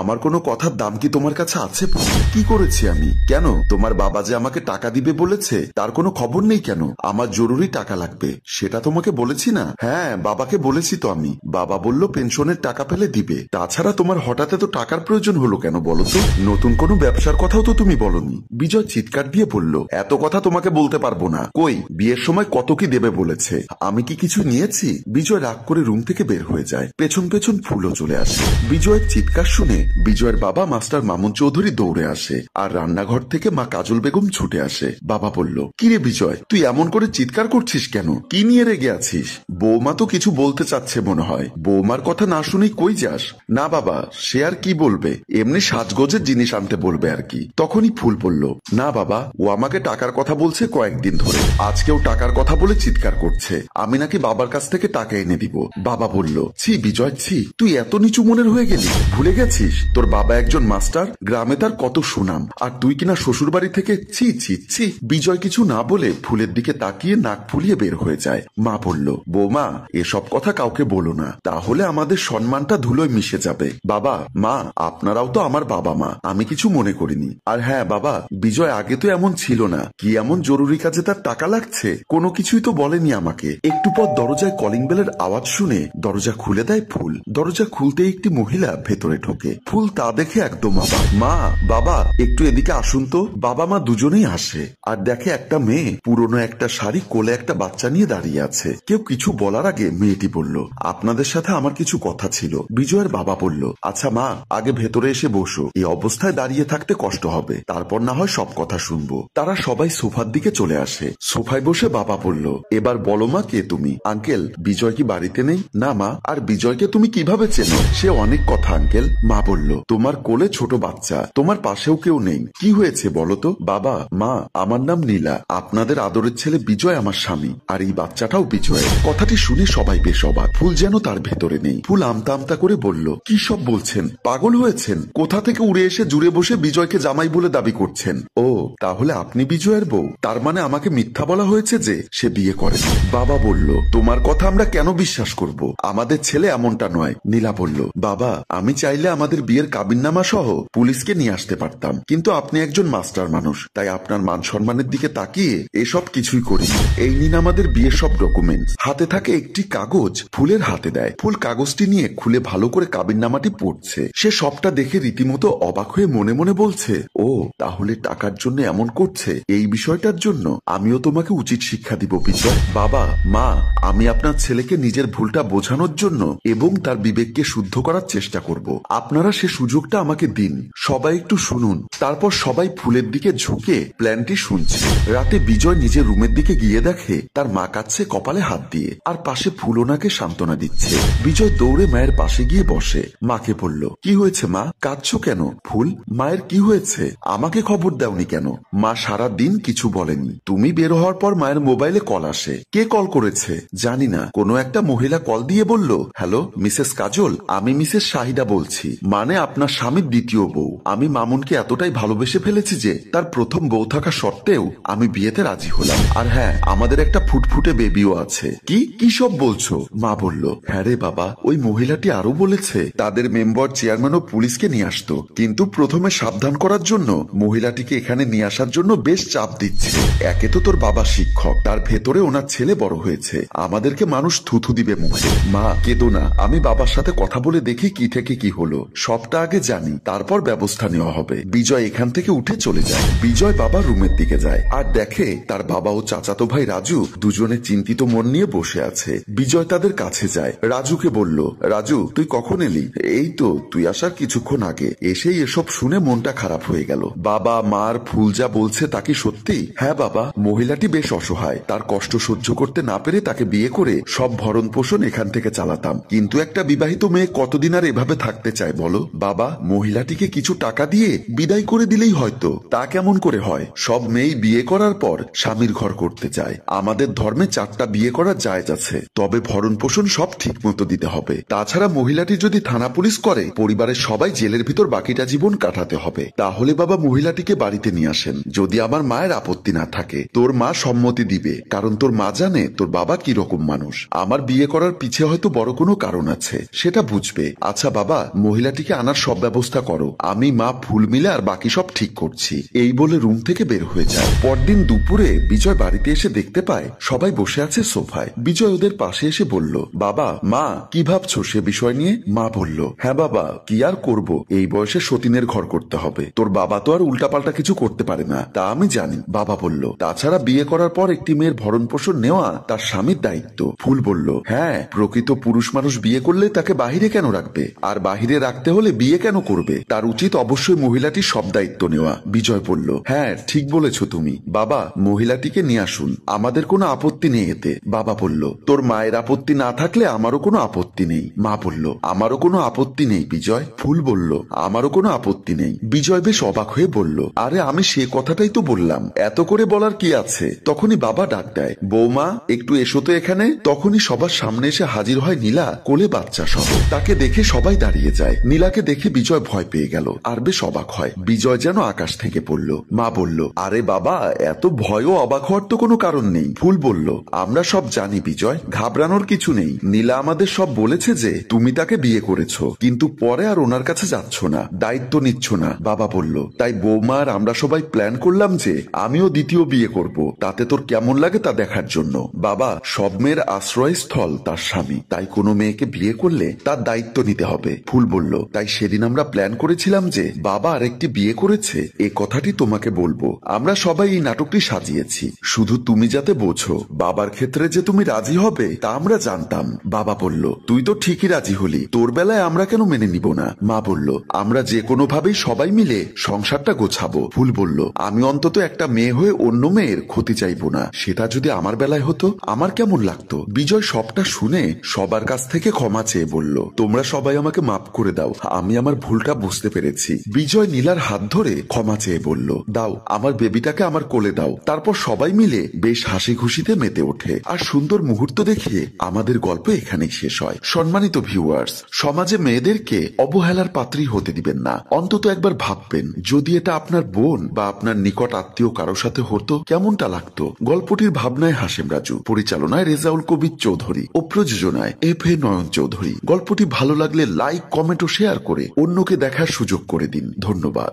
আমার কোনো কথার দাম কি তোমার কাছে আছে? কি করেছি আমি? কেন তোমার বাবা যে আমাকে টাকা দিবে বলেছে তার কোনো খবর নেই কেন? আমার জরুরি টাকা লাগবে, সেটা তোমাকে বলেছি না? হ্যাঁ, বাবাকে বলেছি তো আমি। বাবা বলল পেনশনের টাকা পেলে দিবে। তাছাড়া তোমার হঠাৎ এত টাকার প্রয়োজন হলো কেন বলো তো? নতুন কোনো ব্যবসার কথাও তো তুমি বলনি। বিজয় চিৎকার দিয়ে বলল, এত কথা তোমাকে বলতে পারবো না। কই, বিয়ের সময় কত কি দেবে বলেছে, আমি কি কিছু নিয়েছি? বিজয় রাগ করে রুম থেকে বের হয়ে যায়। পেছন পেছন ফুলও চলে আসে। বিজয়ের চিৎকার শুনে বিজয়ের বাবা মাস্টার মামুন চৌধুরী দৌড়ে আসে, আর রান্নাঘর থেকে মা কাজল বেগম ছুটে আসে। বাবা বলল, কিরে বিজয়, তুই এমন করে চিৎকার করছিস কেন? কি নিয়ে রেগে আছিস? বৌমা তো কিছু বলতে চাচ্ছে মনে হয়। বৌমার কথা না শুনেই কই যাস? না বাবা, সে আর কি বলবে, এমনি সাজগোজের জিনিস আনতে বলবে আর কি। তখনই ফুল বলল, না বাবা, ও আমাকে টাকার কথা বলছে কয়েকদিন ধরে, আজকেও টাকার কথা বলে চিৎকার করছে। আমি নাকি বাবার কাছ থেকে টাকা এনে দিব। বাবা বলল, ছি বিজয় ছি, তুই এত নিচু মনের হয়ে গেলি? ভুলে গেছিস তোর বাবা একজন মাস্টার, গ্রামে তার কত সুনাম, আর তুই কিনা শ্বশুর বাড়ি থেকে ছি ছি ছি। বিজয় কিছু না বলে ফুলের দিকে তাকিয়ে নাক ফুলিয়ে বের হয়ে যায়। মা বলল, বৌমা এসব কথা কাউকে বলো না, তাহলে আমাদের সম্মানটা ধুলোয় মিশে যাবে। বাবা মা, আপনারাও তো আমার বাবা মা, আমি কিছু মনে করিনি। আর হ্যাঁ বাবা, বিজয় আগে তো এমন ছিল না। কি এমন জরুরি কাজে তার টাকা লাগছে? কোনো কিছুই তো বলেনি আমাকে। একটু পর দরজায় কলিং বেলের আওয়াজ শুনে দরজা খুলে দেয় ফুল। দরজা খুলতে একটি মহিলা ভেতরে ঢোকে। ফুল তা দেখে একদম অবাক। মা, বাবা একটু এদিকে আসুন তো। বাবা মা দুজনেই আসে, আর দেখে একটা মেয়ে পুরনো একটা শাড়ি, কোলে একটা বাচ্চা নিয়ে দাঁড়িয়ে আছে। কেউ কিছু বলার আগে মেয়েটি বলল, আপনাদের সাথে আমার কিছু কথা ছিল। বিজয়ের বাবা বলল, আচ্ছা মা, আগে ভেতরে এসে বসো, এই অবস্থায় দাঁড়িয়ে থাকতে কষ্ট হবে, তারপর না হয় সব কথা শুনবো। তারা সবাই সোফার দিকে চলে আসে। সোফায় বসে বাবা বলল, এবার বলো মা, কে তুমি? আঙ্কেল, বিজয় কি বাড়িতে নেই? না মা। আর বিজয়কে তুমি কিভাবে চেনো? সে অনেক কথা আঙ্কেল। মা বলল, তোমার কোলে ছোট বাচ্চা, তোমার পাশেও কেউ নেই, কি হয়েছে বলো তো? বাবা মা, আমার নাম নীলা, আপনাদের আদরের ছেলে বিজয় আমার স্বামী, আর এই বাচ্চাটাও বিজয়। কথাটি শুনে সবাই বেশ অবাক। ফুল যেন তার ভেতরে নেই। ফুল আমতা আমতা করে বলল, কি সব বলছেন? পাগল হয়েছেন? কোথা থেকে উড়ে এসে জুড়ে বসে বিজয়কে জামাই বলে দাবি করছেন? ও তাহলে আপনি বিজয়ের বউ? তার মানে আমাকে মিথ্যা বলা হয়েছে যে সে বিয়ে করেনি। বাবা বলল, তোমার কথা আমরা কেন বিশ্বাস করব? আমাদের ছেলে এমনটা নয়। নীলা বলল, বাবা আমি চাইলে আমাদের বিয়ের কাবিননামা সহ পুলিশকে নিয়ে আসতে পারতাম, কিন্তু আপনি একজন মাস্টার মানুষ, তাই আপনার মান সম্মানের দিকে তাকিয়ে এসব কিছুই করিনি। এই নিন আমাদের বিয়ের সব ডকুমেন্টস। হাতে থাকে একটি কাগজ, ফুলের হাতে দেয়। ফুল কাগজটি নিয়ে খুলে ভালো করে কাবিননামাটি পড়ছে। সে সবটা দেখে রীতিমতো অবাক হয়ে মনে মনে বলছে, ও তাহলে টাকার জন্য এমন করছে। এই বিষয়টার জন্য আমিও তোমাকে উচিত শিক্ষা দিব বিজয়। বাবা মা, আমি আপনার ছেলেকে নিজের ভুলটা বোঝানোর জন্য এবং তার বিবেককে শুদ্ধ করার চেষ্টা করব। আপনারা সে সুযোগটা আমাকে দিন। সবাই একটু শুনুন। তারপর সবাই ফুলের দিকে ঝুঁকে প্ল্যানটি শুনছে। রাতে বিজয় নিজের রুমের দিকে গিয়ে দেখে তার মা কাঁদছে কপালে হাত দিয়ে, আর পাশে ফুল ওনাকে সান্ত্বনা দিচ্ছে। বিজয় দৌড়ে মায়ের পাশে গিয়ে বসে। মাকে বলল, কি হয়েছে মা, কাঁদছো কেন? ফুল, মায়ের কি হয়েছে? আমাকে খবর দাওনি কেন? মা সারা দিন কিছু বলেনি। তুমি বের হওয়ার পর মায়ের মোবাইলে কল আসে। কে কল করেছে জানি না, কোনো একটা মহিলা কল দিয়ে বলল, হ্যালো মিসেস কাজল, আমি মিসেস শাহিদা বলছি, মানে আপনার স্বামীর দ্বিতীয় বউ। আমি মামুনকে এতটাই ভালোবেসে ফেলেছি যে তার প্রথম বউ থাকা সত্ত্বেও আমি বিয়েতে রাজি হলাম। আর হ্যাঁ, আমাদের একটা ফুটফুটে বেবিও আছে। কি কি সব বলছো? মা বলল, হ্যাঁ রে বাবা, ওই মহিলাটি আরো বলেছে তাদের মেম্বার চেয়ারম্যান ও পুলিশকে নিয়ে আসতো, কিন্তু প্রথমে সাবধান করার জন্য মহিলাটিকে এখানে নিয়ে আসার জন্য বেশ চাপ দিচ্ছে। একে তো তোর বাবা শিক্ষক, তার ভেতরে ওনার ছেলে বড় হয়েছে, আমাদেরকে মানুষ থুথু দিবে মুখে। মা কেঁদো না, আমি বাবার সাথে কথা বলে দেখি কি থেকে কি হলো, সবটা আগে জানি, তারপর ব্যবস্থা নেওয়া হবে। বিজয় এখান থেকে উঠে চলে যায়। বিজয় বাবা রুমের দিকে যায় আর দেখে তার বাবা ও চাচাতো ভাই রাজু দুজনে চিন্তিত মন নিয়ে বসে আছে। বিজয় তাদের কাছে যায়। রাজুকে বলল, রাজু তুই কখন এলি? এই তো তুই আসার কিছুক্ষণ আগে। এসেই এসব শুনে মনটা খারাপ হয়ে গেল। বাবা মার ফুল যা বলছে তা কি সত্যি? হ্যাঁ বাবা, মহিলাটি বেশ অসহায়, তার কষ্ট সহ্য করতে না পেরে তাকে বিয়ে করে সব ভরণ পোষণ এখান থেকে চালাতাম, কিন্তু একটা বিবাহিত মেয়ে কতদিন আর এভাবে থাকতে চায় বলো? বাবা, মহিলাটিকে কিছু টাকা দিয়ে বিদায় করে দিলেই হয়তো। তা কেমন করে হয়? সব মেয়ে বিয়ে করার পর স্বামীর ঘর করতে চায়। আমাদের ধর্মে 4টা বিয়ে করার জায়েজ আছে, তবে ভরণ পোষণ সব ঠিক মতো দিতে হবে। তাছাড়া মহিলাটি যদি থানা পুলিশ করে, পরিবারের সবাই জেলের ভিতর বাকিটা জীবন কাটাতে হবে। তাহলে বাবা মহিলাটিকে বাড়িতে নিয়ে আসেন, যদি আমার মায়ের আপত্তি না থাকে। তোর মা সম্মতি দিবে, কারণ তোর মা জানে তোর বাবা কি রকম মানুষ। আমার বিয়ে করার পিছে হয়তো বড় কোনো কারণ আছে, সেটা বুঝবে। আচ্ছা বাবা, মহিলাটিকে থেকে আনার সব ব্যবস্থা করো, আমি মা ফুল মিলে আর বাকি সব ঠিক করছি। এই বলে রুম থেকে বের হয়ে যায়। পরদিন দুপুরে বিজয় বাড়িতে এসে দেখতে পায় সবাই বসে আছে সোফায়। বিজয় ওদের পাশে এসে বলল, বাবা মা কি ভাবছো সে বিষয় নিয়ে? মা বলল, হ্যাঁ বাবা, কি আর করব, এই বয়সে সতীনের ঘর করতে হবে। তোর বাবা তো আর উল্টাপাল্টা কিছু করতে পারে না, তা আমি জানি। বাবা বলল, তাছাড়া বিয়ে করার পর একটি মেয়ের ভরণ পোষণ নেওয়া তার স্বামীর দায়িত্ব। ফুল বলল, হ্যাঁ, প্রকৃত পুরুষ মানুষ বিয়ে করলে তাকে বাহিরে কেন রাখবে, আর বাহিরে রাখতে হলে বিয়ে কেন করবে? তার উচিত অবশ্যই মহিলাটির সব দায়িত্ব নেওয়া। বিজয় বলল, হ্যাঁ ঠিক বলেছ তুমি। বাবা, মহিলাটিকে নিয়ে আসুন, আমাদের কোনো আপত্তি নেই এতে। বাবা বলল, তোর মায়ের আপত্তি না থাকলে আমারও কোনো আপত্তি নেই। মা বলল, আমারও কোনো আপত্তি নেই বিজয়। ফুল বলল, আমারও কোনো আপত্তি নেই। বিজয় বেশ অবাক হয়ে বলল, আরে আমি সে কথাটাই তো বললাম, এত করে বলার কি আছে? তখনই বাবা ডাক দেয়, বৌমা একটু এসো তো এখানে। তখনই সবার সামনে এসে হাজির হয় নীলা, কোলে বাচ্চা সহ। তাকে দেখে সবাই দাঁড়িয়ে যায়। নীলাকে দেখে বিজয় ভয় পেয়ে গেল আর বেশ অবাক হয়। বিজয় যেন আকাশ থেকে পড়ল। মা বলল, আরে বাবা, এত ভয় ও অবাক হওয়ার তো কোনো কারণ নেই। ফুল বলল, আমরা সব জানি বিজয়, ঘাবড়ানোর কিছু নেই। নীলা আমাদের সব বলেছে যে তুমি তাকে বিয়ে করেছো, কিন্তু পরে আর ওনার কাছে যাচ্ছ না, দায়িত্ব নিচ্ছ না। বাবা বলল, তাই বৌমা আর আমরা সবাই প্ল্যান করলাম যে আমিও দ্বিতীয় বিয়ে করব, তাতে তোর কেমন লাগে তা দেখার জন্য। বাবা, সব মেয়ের আশ্রয়স্থল তার স্বামী, তাই কোনো মেয়েকে বিয়ে করলে তার দায়িত্ব নিতে হবে। ফুল বলল, তাই সেদিন আমরা প্ল্যান করেছিলাম যে বাবা আরেকটি বিয়ে করেছে এ কথাটি তোমাকে বলবো। আমরা সবাই এই নাটকটি সাজিয়েছি, শুধু তুমি যাতে বোঝো বাবার ক্ষেত্রে যে তুমি রাজি হবে তা আমরা জানতাম। বাবা বলল, তুই তো ঠিকই রাজি হলি, তোর বেলায় আমরা কেন মেনে নিব না? মা বলল, আমরা যে কোনো ভাবেই সবাই মিলে সংসারটা গোছাবো। ফুল বলল, আমি অন্তত একটা মেয়ে হয়ে অন্য মেয়ের ক্ষতি চাইবো না, সেটা যদি আমার বেলায় হতো আমার কেমন লাগতো। বিজয় সবটা শুনে সবার কাছ থেকে ক্ষমা চেয়ে বলল, তোমরা সবাই আমাকে মাফ করে দাও, আমি আমার ভুলটা বুঝতে পেরেছি। বিজয় নীলার হাত ধরে ক্ষমা চেয়ে বলল, দাও আমার বেবিটাকে আমার কোলে দাও। তারপর সবাই মিলে বেশ হাসি খুশিতে মেতে ওঠে। আর সুন্দর মুহূর্ত দেখিয়ে আমাদের গল্প এখানেই শেষ হয়। সম্মানিত ভিউয়ার্স, সমাজে মেয়েদেরকে অবহেলার পাত্রী হতে দিবেন না। অন্তত একবার ভাববেন, যদি এটা আপনার বোন বা আপনার নিকট আত্মীয় কারো সাথে হতো কেমনটা লাগতো। গল্পটির ভাবনায় হাশেম রাজু, পরিচালনায় রেজাউল কবির চৌধুরী ও প্রযোজনায় FA নয়ন চৌধুরী। গল্পটি ভালো লাগলে লাইক, কমেন্ট ও শেয়ার করে অন্যকে দেখার সুযোগ করে দিন। ধন্যবাদ।